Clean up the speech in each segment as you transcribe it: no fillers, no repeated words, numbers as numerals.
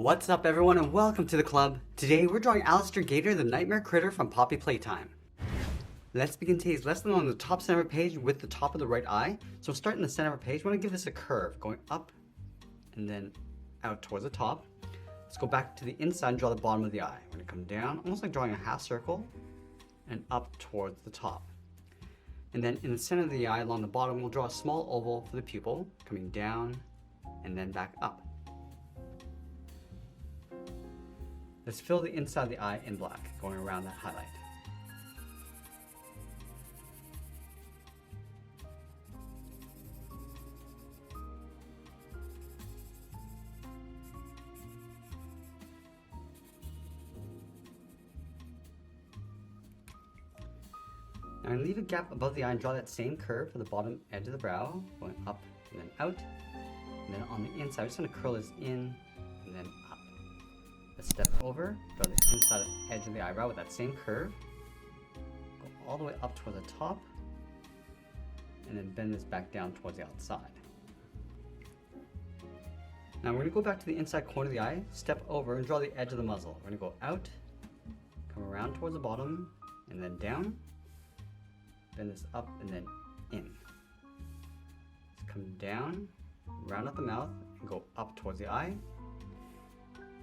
What's up everyone and welcome to the club. Today we're drawing Alister Gator, the nightmare critter from Poppy Playtime. Let's begin today's lesson on the top center of the page with the top of the right eye. So start in the center of the page. We want to give this a curve going up and then out towards the top. Let's go back to the inside and draw the bottom of the eye. We're going to come down, almost like drawing a half circle, and up towards the top. And then in the center of the eye along the bottom, we'll draw a small oval for the pupil, coming down and then back up. Let's fill the inside of the eye in black, going around that highlight. Now leave a gap above the eye and draw that same curve for the bottom edge of the brow, going up and then out. And then on the inside, we're just going to curl this in and then up. Let's step over, draw the inside edge of the eyebrow with that same curve. Go all the way up toward the top, and then bend this back down towards the outside. Now we're going to go back to the inside corner of the eye, step over and draw the edge of the muzzle. We're going to go out, come around towards the bottom, and then down. Bend this up and then in. Let's come down, round out the mouth, and go up towards the eye.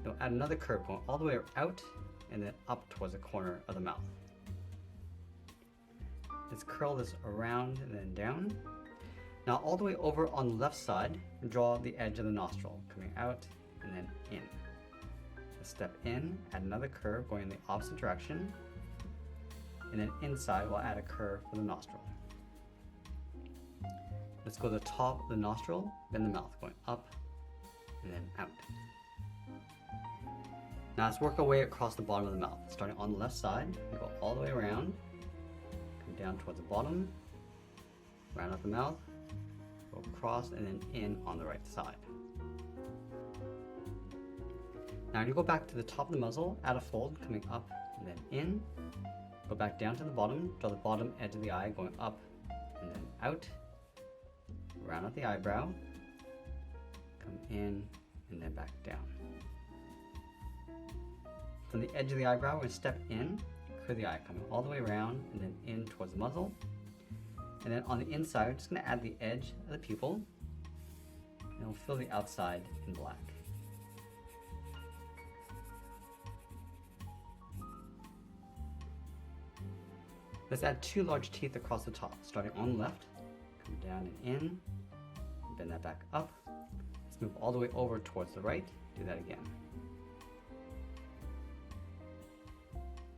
Now add another curve going all the way out and then up towards the corner of the mouth. Let's curl this around and then down. Now all the way over on the left side, draw the edge of the nostril, coming out and then in. Let's step in, add another curve going in the opposite direction. And then inside, we'll add a curve for the nostril. Let's go to the top of the nostril, bend the mouth, going up and then out. Now let's work our way across the bottom of the mouth. Starting on the left side, we go all the way around, come down towards the bottom, round out the mouth, go across and then in on the right side. Now you go back to the top of the muzzle, add a fold, coming up and then in. Go back down to the bottom, draw the bottom edge of the eye going up and then out. Round out the eyebrow, come in and then back down. From the edge of the eyebrow, we're going to step in, curve the eye, coming all the way around and then in towards the muzzle. And then on the inside, we're just going to add the edge of the pupil, and we'll fill the outside in black. Let's add two large teeth across the top, starting on the left, come down and in, bend that back up. Let's move all the way over towards the right, do that again.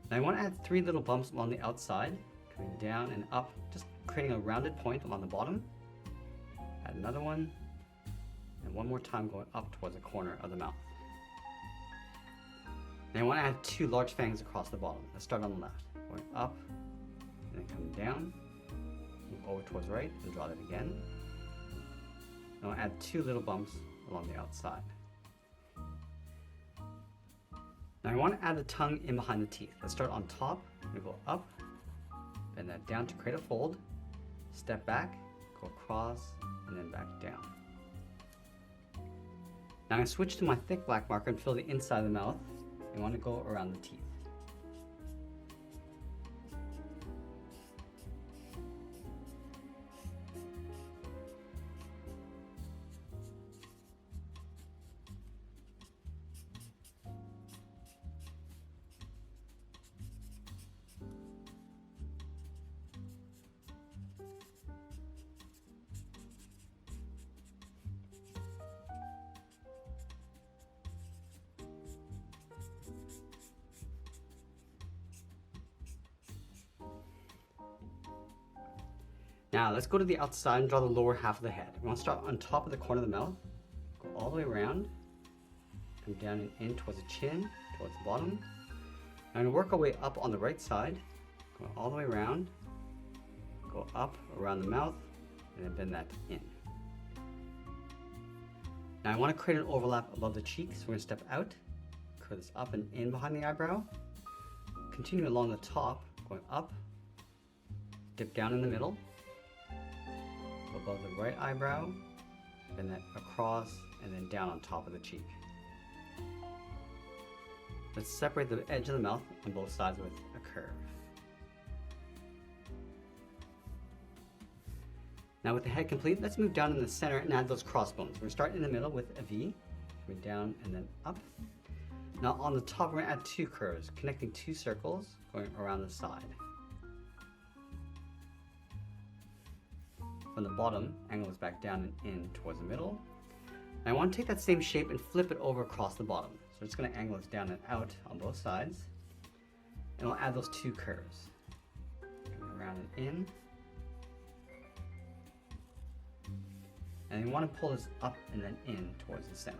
Now I want to add three little bumps along the outside, coming down and up, just creating a rounded point along the bottom. Add another one, and one more time going up towards the corner of the mouth. Now I want to add two large fangs across the bottom. Let's start on the left, going up, and then come down, move over towards the right, and draw that again. Now I'll add two little bumps along the outside. Now I want to add the tongue in behind the teeth. Let's start on top, we go up, bend that down to create a fold, step back, go across, and then back down. Now I'm going to switch to my thick black marker and fill the inside of the mouth. I want to go around the teeth. Now let's go to the outside and draw the lower half of the head. We want to start on top of the corner of the mouth, go all the way around, come down and in towards the chin, towards the bottom. Now I'm going to work our way up on the right side, go all the way around, go up around the mouth, and then bend that in. Now I want to create an overlap above the cheek, so we're going to step out, curve this up and in behind the eyebrow, continue along the top, going up, dip down in the middle, above the right eyebrow, bend that across and then down on top of the cheek. Let's separate the edge of the mouth on both sides with a curve. Now with the head complete, let's move down in the center and add those crossbones. We're starting in the middle with a V, going down and then up. Now on the top, we're gonna add two curves, connecting two circles, going around the side. From the bottom, angle is back down and in towards the middle. And I want to take that same shape and flip it over across the bottom. So we're just gonna angle this down and out on both sides. And we'll add those two curves. Coming around and in. And you want to pull this up and then in towards the center.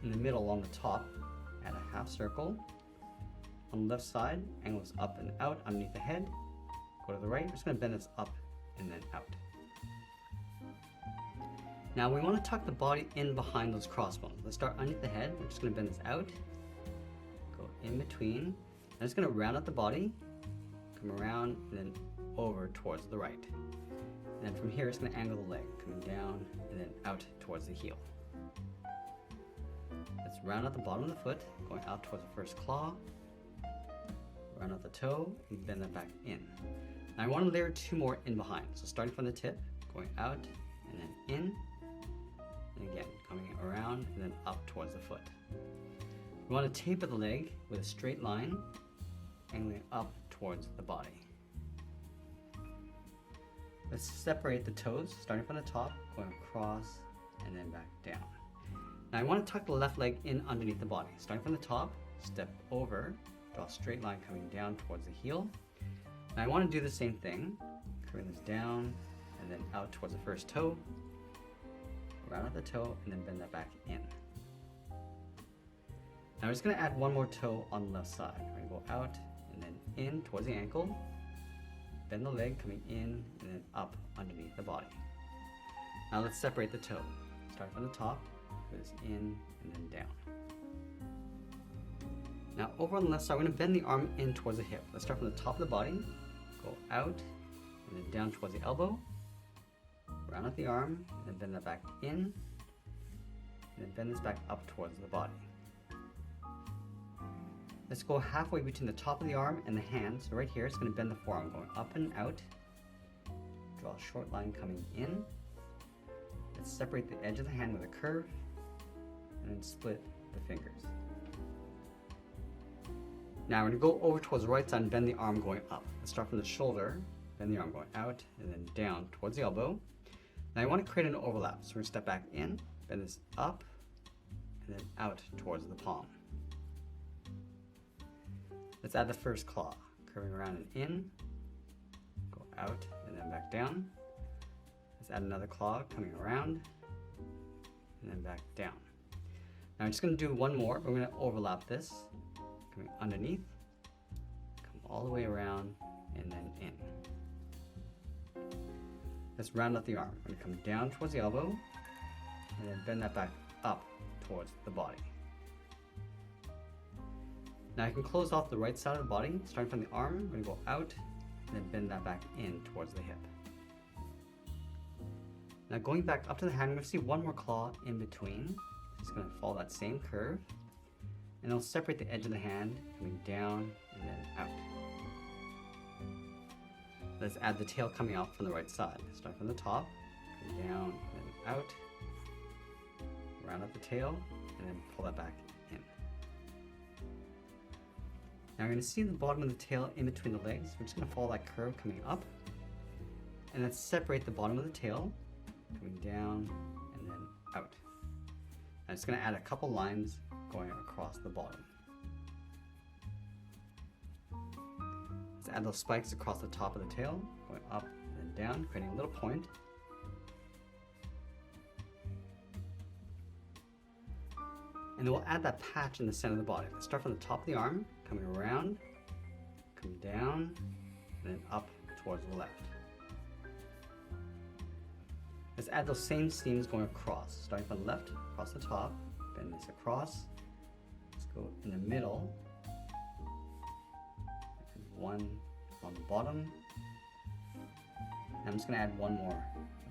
In the middle along the top, add a half circle. On the left side, angle this up and out underneath the head. Go to the right, we're just going to bend this up and then out. Now we want to tuck the body in behind those crossbones. Let's start underneath the head. We're just going to bend this out, go in between. And it's going to round out the body, come around, and then over towards the right. And then from here, it's going to angle the leg, coming down and then out towards the heel. Let's round out the bottom of the foot, going out towards the first claw, round out the toe, and bend that back in. Now I want to layer two more in behind. So starting from the tip, going out and then in, and again, coming around and then up towards the foot. We want to taper the leg with a straight line, angling up towards the body. Let's separate the toes, starting from the top, going across, and then back down. Now I want to tuck the left leg in underneath the body. Starting from the top, step over, draw a straight line coming down towards the heel. Now I want to do the same thing, curving this down, and then out towards the first toe, round out the toe, and then bend that back in. Now we're just going to add one more toe on the left side. We're going to go out, and then in towards the ankle, bend the leg coming in and then up underneath the body. Now let's separate the toe. Start from the top, put this in and then down. Now over on the left side, we're going to bend the arm in towards the hip. Let's start from the top of the body, go out and then down towards the elbow, round out the arm, and then bend that back in, and then bend this back up towards the body. Let's go halfway between the top of the arm and the hand. So right here, it's going to bend the forearm, going up and out. Draw a short line coming in. Let's separate the edge of the hand with a curve, and then split the fingers. Now we're going to go over towards the right side and bend the arm going up. Let's start from the shoulder, bend the arm going out, and then down towards the elbow. Now I want to create an overlap. So we're going to step back in, bend this up, and then out towards the palm. Let's add the first claw, curving around and in, go out and then back down. Let's add another claw coming around and then back down. Now I'm just going to do one more, but we're going to overlap this, coming underneath, come all the way around and then in. Let's round out the arm. We're going to come down towards the elbow and then bend that back up towards the body. Now I can close off the right side of the body, starting from the arm. We're going to go out and then bend that back in towards the hip. Now going back up to the hand, we're going to see one more claw in between. It's going to follow that same curve, and it'll separate the edge of the hand, coming down and then out. Let's add the tail coming out from the right side. Start from the top, come down and then out, round up the tail, and then pull that back in. Now we're going to see the bottom of the tail in between the legs. We're just going to follow that curve coming up, and then separate the bottom of the tail, coming down and then out. I'm just going to add a couple lines going across the bottom. Let's add those spikes across the top of the tail, going up and then down, creating a little point. And then we'll add that patch in the center of the body. Let's start from the top of the arm, coming around, come down, and then up towards the left. Let's add those same seams going across, starting from the left, across the top, bend this across. Let's go in the middle, and one on the bottom. And I'm just going to add one more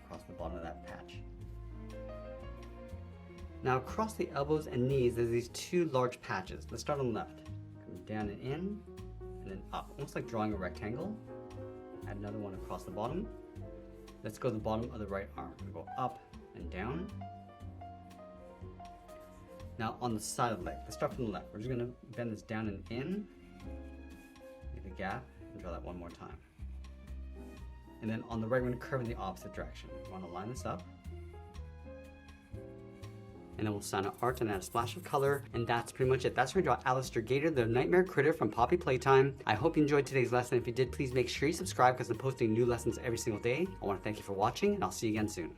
across the bottom of that patch. Now across the elbows and knees, there's these two large patches. Let's start on the left. Come down and in, and then up, almost like drawing a rectangle. Add another one across the bottom. Let's go to the bottom of the right arm. We'll go up and down. Now on the side of the leg, let's start from the left. We're just gonna bend this down and in, leave a gap, and draw that one more time. And then on the right, we're gonna curve in the opposite direction. We wanna line this up. And then we'll sign out art and add a splash of color. And that's pretty much it. That's where we draw Alister Gator, the nightmare critter from Poppy Playtime. I hope you enjoyed today's lesson. If you did, please make sure you subscribe because I'm posting new lessons every single day. I want to thank you for watching, and I'll see you again soon.